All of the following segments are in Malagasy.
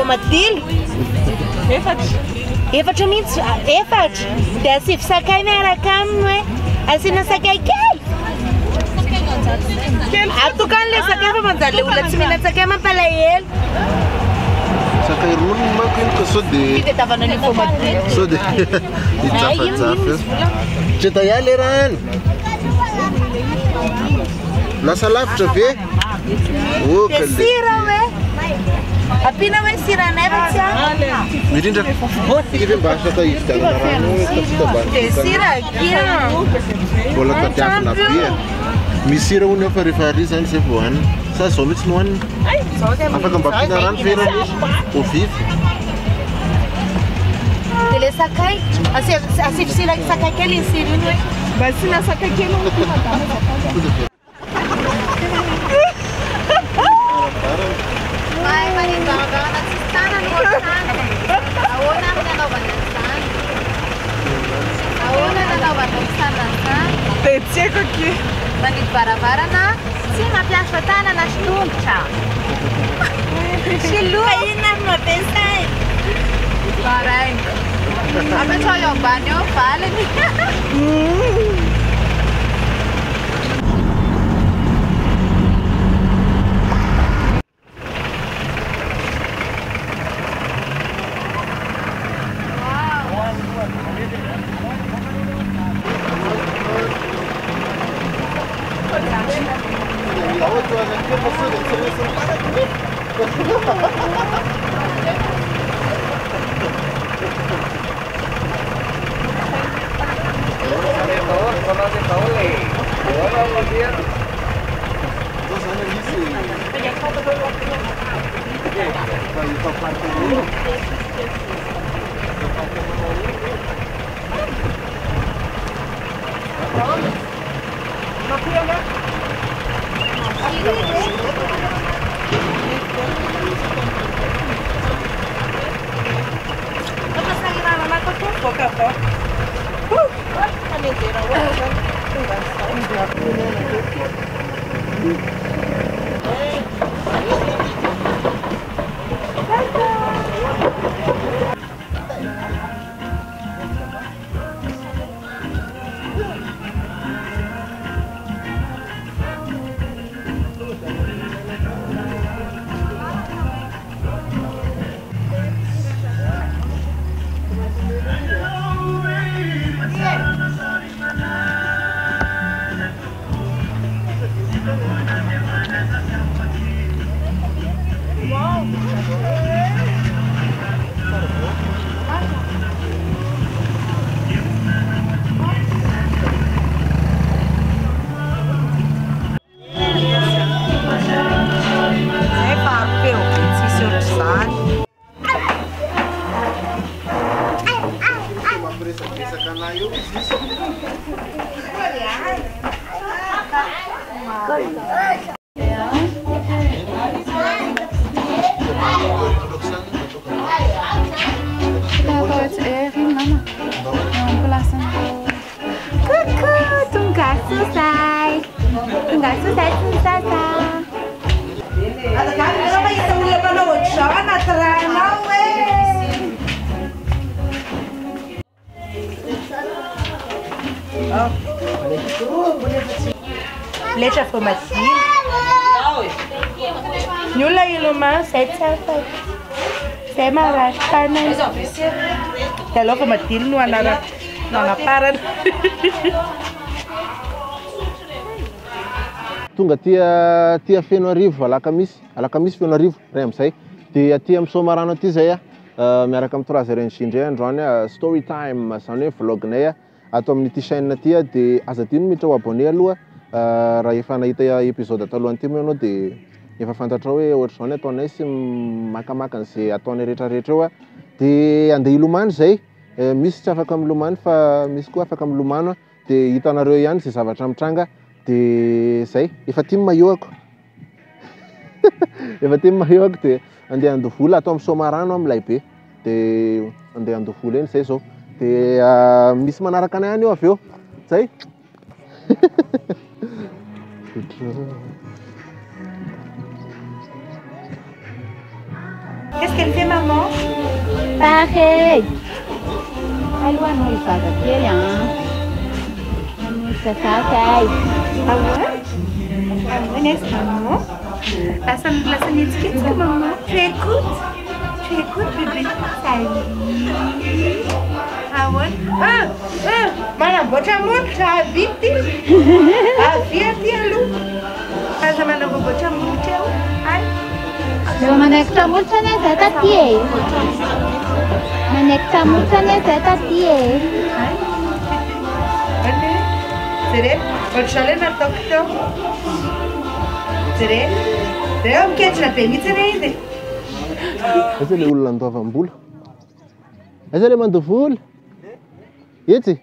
Matilde? Efatra mihitsy, efatra. Dia asivy sakay miaraka aminy hoe asiana sakay kely. Atokan'ilay sakay fa manjary ilay olona tsy mihina sakay mampalahelo. Sakay roniny manko iny ka sao dia fitadiavana ny fo Matilde. sao dia hitsafajafy. Treta ihany rany. Lasa lavitra ve? Dia sira hoe. Apina hoe siranay fa tsy Mirindra tive mba afaka hividianana rano dia sira kira. mbola tadiavina be. Misy sira hono fa rehefa ary zany izay vao hohanina. Sa zao mihitsy no hohanina. Afaka mba ampiana rano verana ho vivy. Dia ilay sakay asivy sira sakay kely iny sira iny hoe. Mba asiana sakay kely hono ty madama zakay. Tseko aqui. Manidy varavarana tsy mampiasa tanana sy tongotra. Siloha inona no mampiasay? Maraina. Apetrao eo ambany eo valiny. Letra fo Matilde. Ny olona ilomano izay tsy afaka. Izay marary tanana. Dia aleo fo Matilde no anaparana. Tonga tia feno arivo alakamisy feno arivo ray amin'izay. Dia aty amin'ny Soamarano aty zay miaraka amin'ny 3h indray androany story time zany hoe vlognay atao amin'ity chaîne aty dia aza adino miditra ho abonné aloha raha efa nahita épisode talohan'ity moa ianao dia efa fantatra hoe ohatra zao ny ataonay sy makamaka an'izay ataonay rehetrarehetra eo a dia andeha hilomano zay misy tsy afaka milomano fa misy koa afaka milomano dia hitanareo ihany zay zavatra mitranga dia zay efa tia maioako efa tia maioako dia andeha andovola atao amin'ny Somarano amin'ilay be dia andeha andovola eny zay zao dia misy manaraka anay ihany eo avy eo zay Qu'est-ce qu'elle fait, maman? Pareil. Allô, nous, il va bien, hein? C'est pareil. Ah ouais? Ah ouais, n'est-ce pas, maman? La sonnetique, maman. Tu écoutes? Tu écoutes, bébé? Salut. Ah ouais? Mana botra motra, vite. Ah, viens, loup. Ah, je mana botra motra. Ai. Manek camulcane zetatie. Manek camulcane zetatie. Tere, botrale na tokto. Tere, o que te na permite ainda? Asa le olona andoavam-bola. Asa le mandovola. Etsy.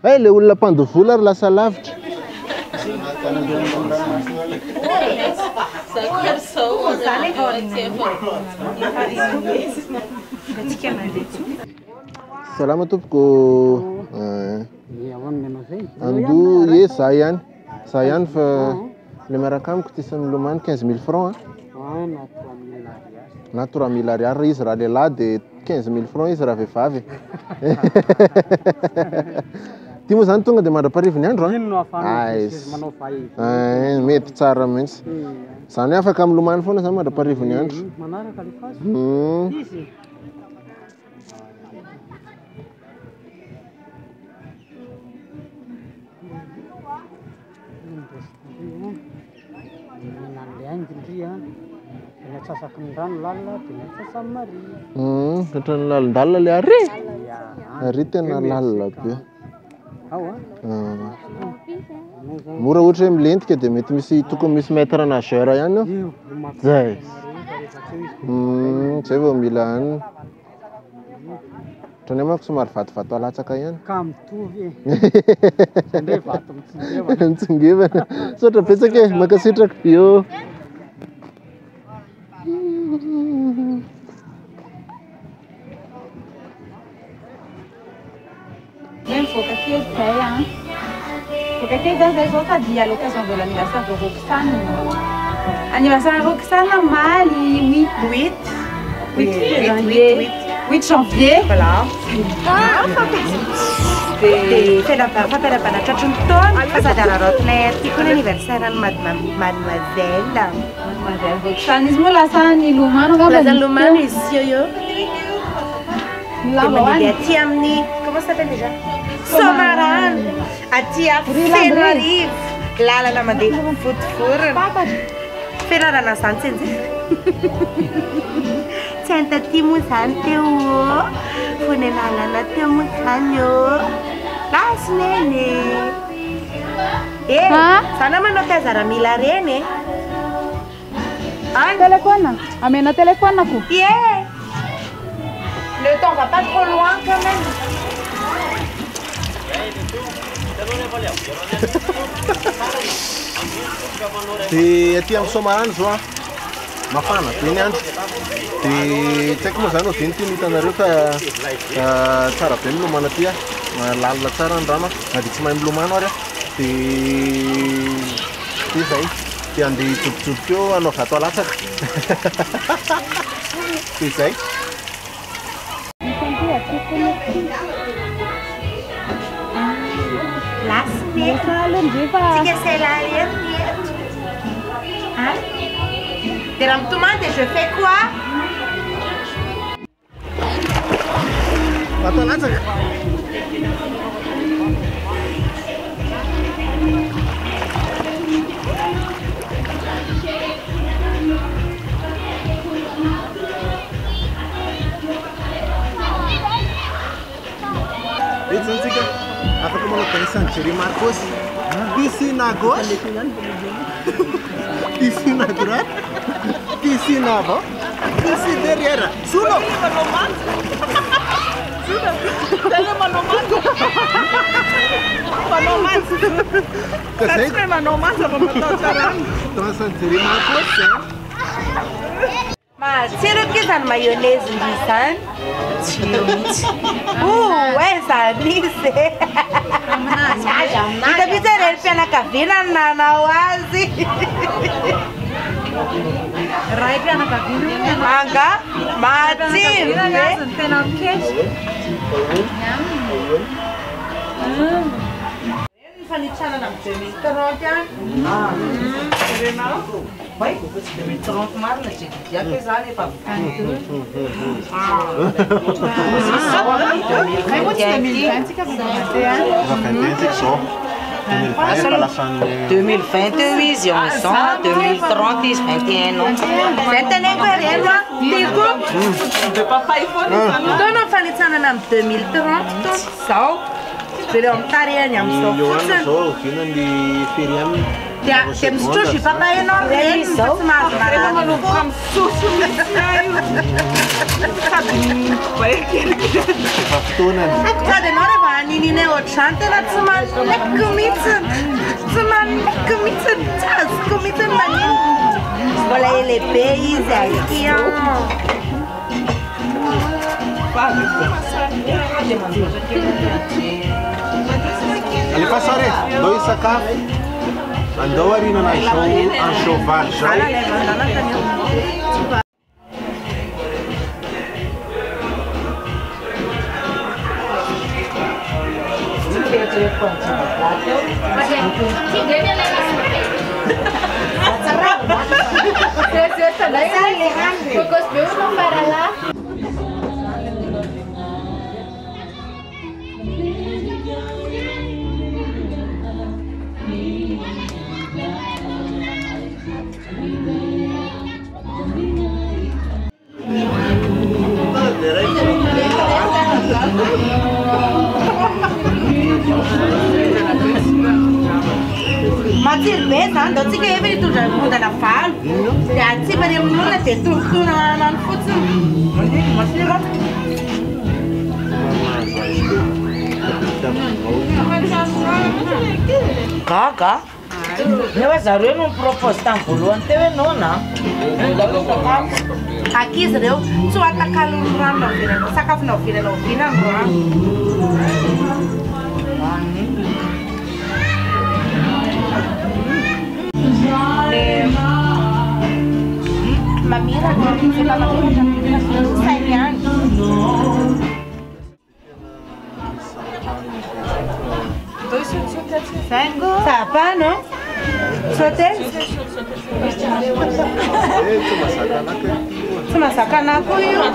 Le olona mpandovola ary lasa lavitra. Salama tompoko. Andu ye za ihany fa le miaraka amiko ty sy milomano 15 000 francs. Na 3 000 ariary izy raha lehilahy dia 15 000 francs izy raha vehivavy. Ty moa zany tonga dia mandra-parivony andro mety tsara mihitsy. Zany hoe afaka milomano foana zany mandra-parivony andro. Ohatrany lalindalina le ary tena lalina be. Mora ohatra hoe milentika dia mety misy tokony misy maître nageur ihany eo. Zay. Zay vao mila any. Ohatrany hoe manko somary vatovato alatsaka ihany. Mitsingevana. Sotra betsaka e, makasitraka. Io. Même faut que tu payes, hein. Faut que tu aies dans les autres dit à l'occasion de l'anniversaire de Roxane. Anniversaire de Roxane, Mali, 8 janvier. Voilà. Tena fampiarabana tratran'ny taona fa sady ararotinay aty koa ny anniversaire ny mademoiselle. Mademoiselle Roxane, izy moa lasa nilomano angamba. Lasa nilomano izy io. Dia mandeha aty amin'ny comment ça s'appelle déjà? Somarano. Aty Fenoarivo. Lalana mandeha fotoforona. Fianarana zany tseny. Tsy antaty moa zany teo fony lalana teo moa zany lasineny. Zana manao tazaramila reny. Téléphone. Amène un téléphone à coup. Yeah. Le temps va pas trop loin quand même. Dia aty amin'ny Somarano zao mafana be ny andro. Dia tsy haiko moa zany ohatrany ty hitanareo fa tsara be milomano aty lalina tsara ny rano na dia tsy mahay milomano ary dia zay dia andeha hijobojoboka eo hanao vato alatsaka. Dia zay. Tiga c'est la hein? T'es dans tout le monde et je fais quoi? Vato alatsaka. Ito zany tsika afaka manao Saint-Géry Marcos. Bisi na gauche. Piscine à droite, piscine avant, piscine derrière. Suno! Mas tira o que está no maionese de san? Essa nice. Ita bitera ele pena kavina na wazi. Rai pena kavina. Manga, Martin. Pena cash. Fanitana na mtemi. Tarojan. Vai, me tronco mais na chique. Já pesar ne pa. Ai muito temilante que é 2028 ils ont 2030 ils 21 ans. C'était les guerriers digo. De papa iPhone. Então não fanitana na 2030 só. Pero tarefa nyam so. Ja, tem sushi papa enorme. não come sushi. Cada hora vai nini ochante na tsman comida. Tsman comida, tas comida manin. Olha ele país aqui. Ali passare, doi sacca. Andou ali no show, val, show. Mas ele pensa, não sei que ele tudo já muda na fala. Já se vai não é ter tudo na futebol. Mas ele vai. Kaka. Eu azarei num proposta ambulante, não na. Aqui sereu, só atacar no ramo, não saca no final, Mamira, Sapa, não? Sote? Cuma sakana ko yun.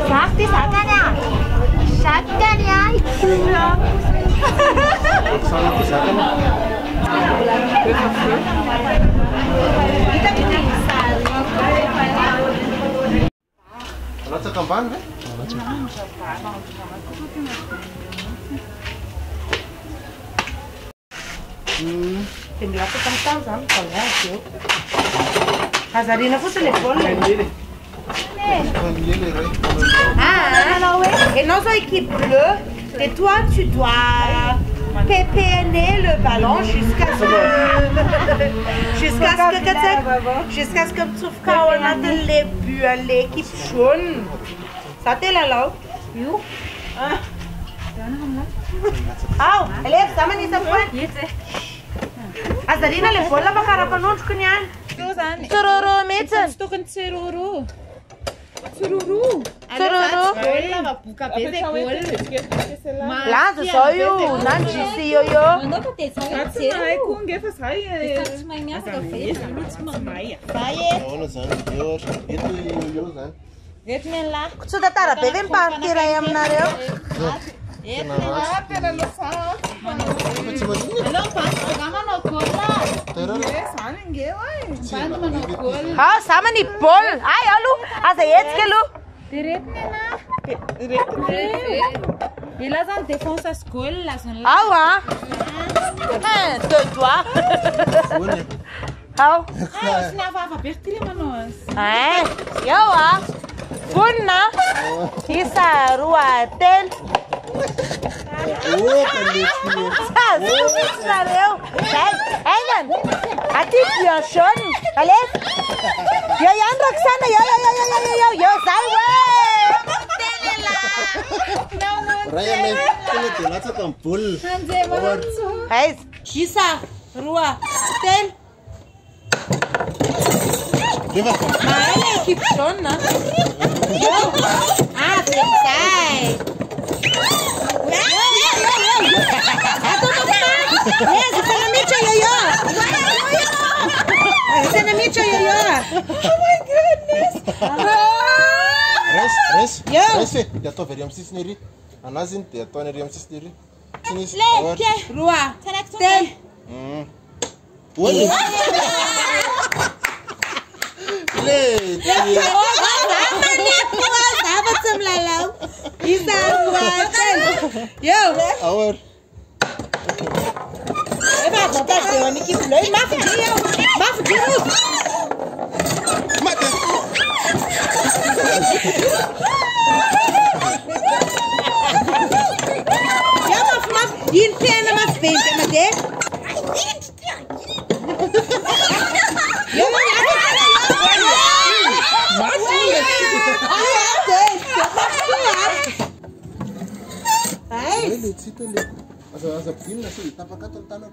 Sakti sakanya. Sakanya. Ano sa kampan, eh? Tem lá que estamos cansando, colégio. Casarina, você telefone? Et dans une équipe bleue, et toi, tu dois pépéner le ballon jusqu'à ce que tu fasses l'équipe jaune. Ça t'est là, là? You? Ah, élève, ça m'a dit ça point? Azarina, le vol là-bas, carapanon, je connais. Tururu, médecin. Tururu. Lá, tu só eu, não disse eu. Tu tá tara, bebem partir aí, amnareu. Ah, sama ni pol. Ay, alu, asa jetzt kelu. Elas não defendem a escola, Ah, 1, 2, 3. Ao. Eo vonina isa roa telo. Zareo ainan aty bianchone alef yo ihany Roxana yo zay hoe aiza isa roa telo. Mahala equipe jaune. Ah, zay. Oh my goodness. Res. Ya tô veríamos isso nele. A nós inteira tô veríamos isso nele. Roa. Tel. Olha. Asa pina sih, tapakat tanah.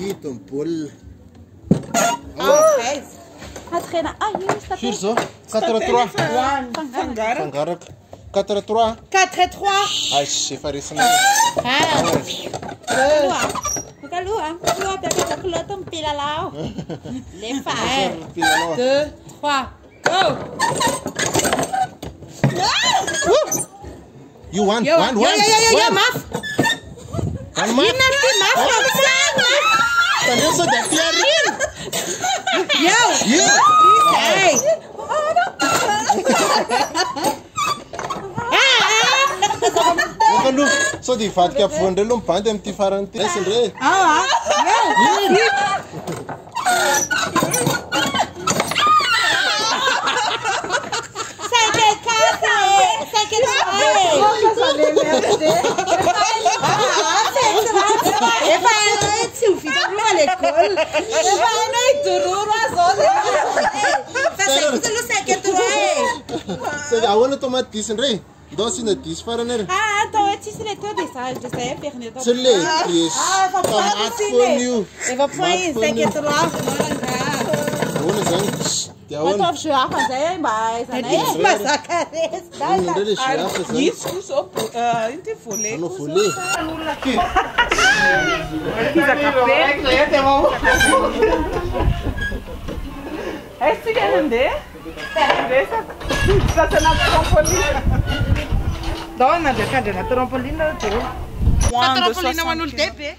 Itu pol. Atrena. Ah, está Sur ça. 4-3. Fangarak. 4-3. 4-3. Ai, c'est faré ça. Lua, pega a pila lá. Leva. 2, 3. Go. You won. Yeah, Maf. One Maf. Tanya so datiarin. Yo. Hey. Kalau so di fat kia fonde lum pandem ti faranti. Sendre. I want to tomar this and Ray. Dos in the dish for an Ah, então é isso é todo isso. Ah, já sei, perne. So late, please. Come out for you. Eva põe, tem que tu lá. Mas tô chua fazer mais, né? Mas a cabeça. Isso só inte folhe. Não folhe. Esse que é onde? Sta na trampolina. Donna de cadê na trampolina tu? Trampolina manul DP.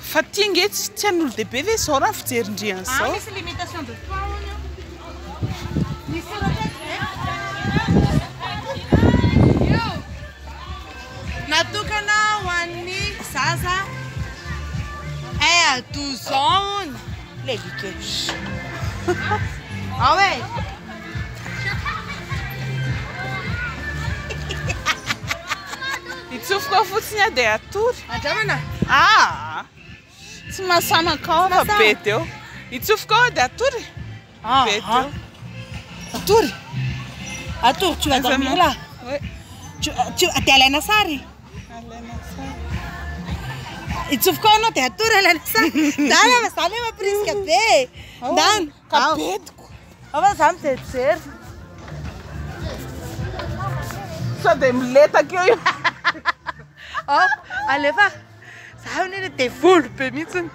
Fatingue tianul DP ve sora fiterdrian so. Ah, essa limitação do plano. Natukana wani sasa. É, 12 ans. Levique. Ah ouais. Itsufka futsinha de atur. Ajamana. Ah. Simasana kava peteu. Itsufka de atur. Ah. Peteu. Atur, tu vas dormir là. Oui. T'es à la Nassari. Itsufka no te atur à la Nassari. Dana, mas sale ma prisca pe. Dan, Capetco. Ava samte ser. Só de muleta que eu. Oh, aleva. Sabe te full permission.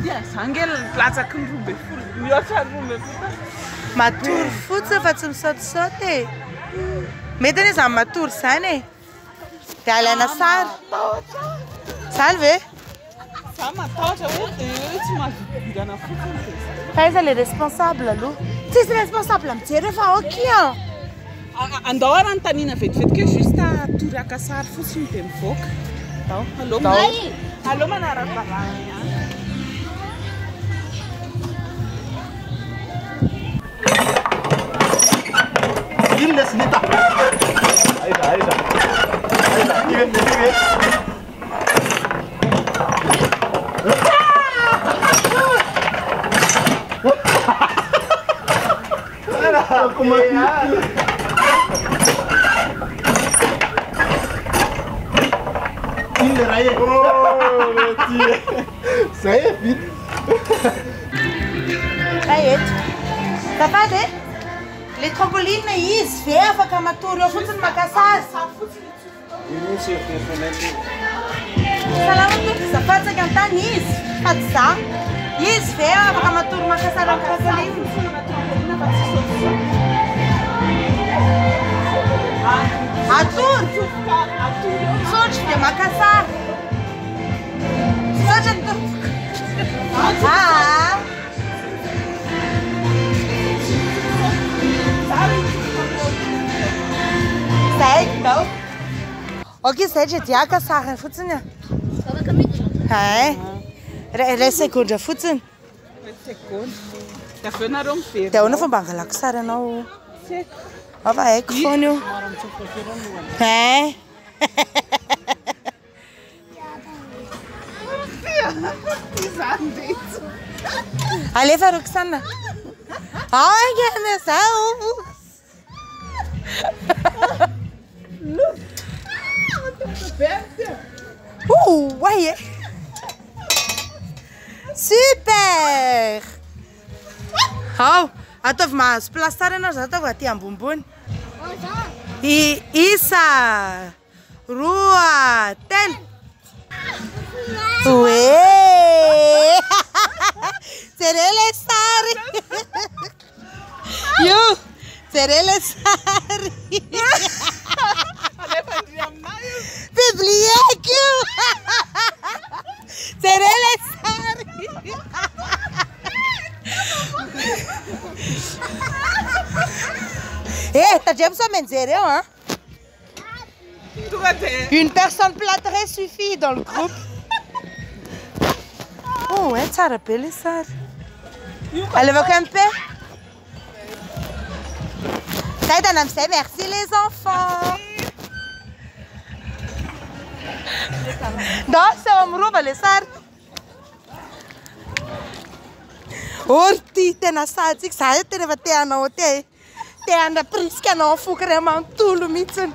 Dia sangel plaza kumbe. Miota rumbe. Matur futsa facem sote. Medene sa matur sane. Te ala Nassar. Salve. Sama tocha última gana futsal. Faz ele responsável, Lu. Tu és responsável, me tira fa aqui, ó. andao arantanina vetivety keo juste toriaka sary fotsiny dia mivoaka. Allô manara-barahana. Ille snita. Aiza. Tive. Como Ille raie. Oh, tia. Sai é fit. Aí, tá fazendo? Les trampolines izy ve afaka matory eo fotsiny maka sazy. Salama tompoko zafatsaka an-tany izy fa tsy za. Izy ve afaka matory maka sary amin'ny trampoline. Atory sotry dia maka sary. Sotry ny tompoko. Zay não. Ok, zay dia diaka sary fotsiny a. Ray segondra fotsiny. Dia avy eo nareo mivery. Dia ahoana fomba angalako sary anao? Ava haiko foana io. Alefa Roxana. Ai, que emoção! Uai! Super! Hau, ataovy mahazo place tsara ianao, za ataovy aty ambonimbony. Isa, roa, telo. Ué! Serele sary! Io! Serele sary! Publiek io! Serele sary! T'as déjà besoin de zéro, hein? Une personne plâtrée suffit dans le groupe. Oh ouais, ça rappelle ça. Allez, va camper. Merci les enfants. Non, c'est un robe, les sar. Orti, t'es na sadik, ça y est, t'es revaté à nos thé. T'es à la prise qu'à nos fous, vraiment tout le mitin.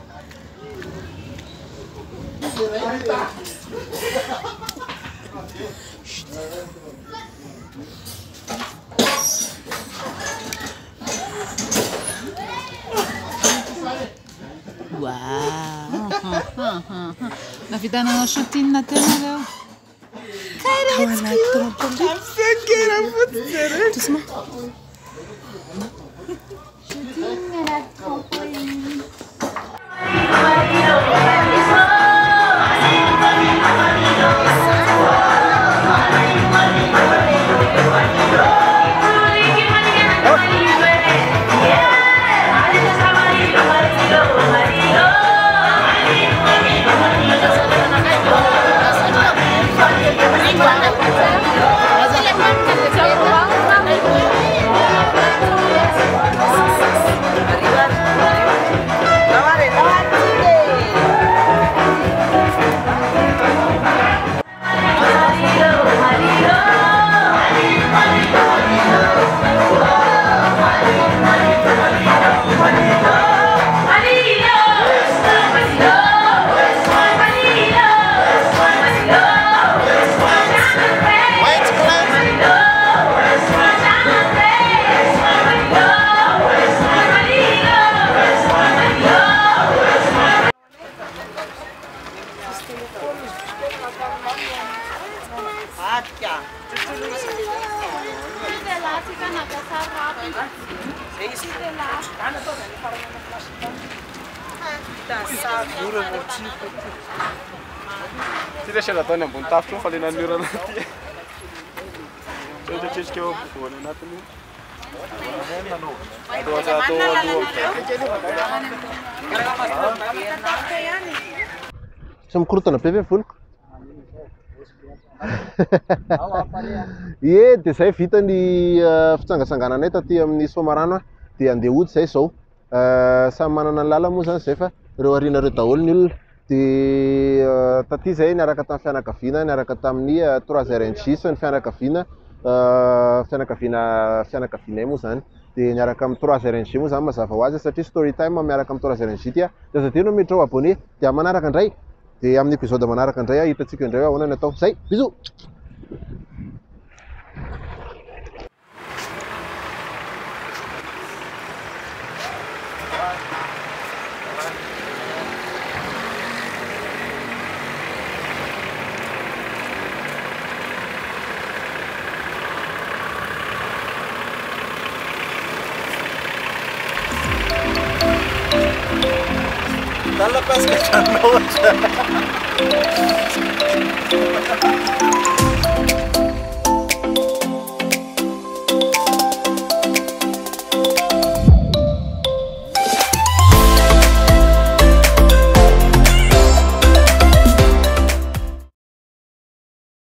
Uau! Na vida não chutinho na tela, meu. Ti lascia la donna un tafo, fa le nanure la tia. Cioè, c'è che ho buono, nato lì. Tsy mikorotana be ve voloko? Ie, dia zay vita ny fitsangatsangananay taty amin'ny Soamarano dia andeha hody zay izao. Samy manana ny lala moa zany zay fa ireo ariana ireo daholo ny olona. Dia taty zay niaraka tamin'ny fianakaviana, niaraka tamin'ny 3h30 sy ny fianakavianay moa zany. Dia niaraka amin'ny 3h30 moa zany mazava ho azy satria story time miaraka amin'ny 3h30 tia. Dia zadino miditra ao abonné dia manaraka indray. Dia amin'ny épisode manaraka indray hitantsika indray ahoana ny atao. Zay, bisous. Dalla pesca c'hanno.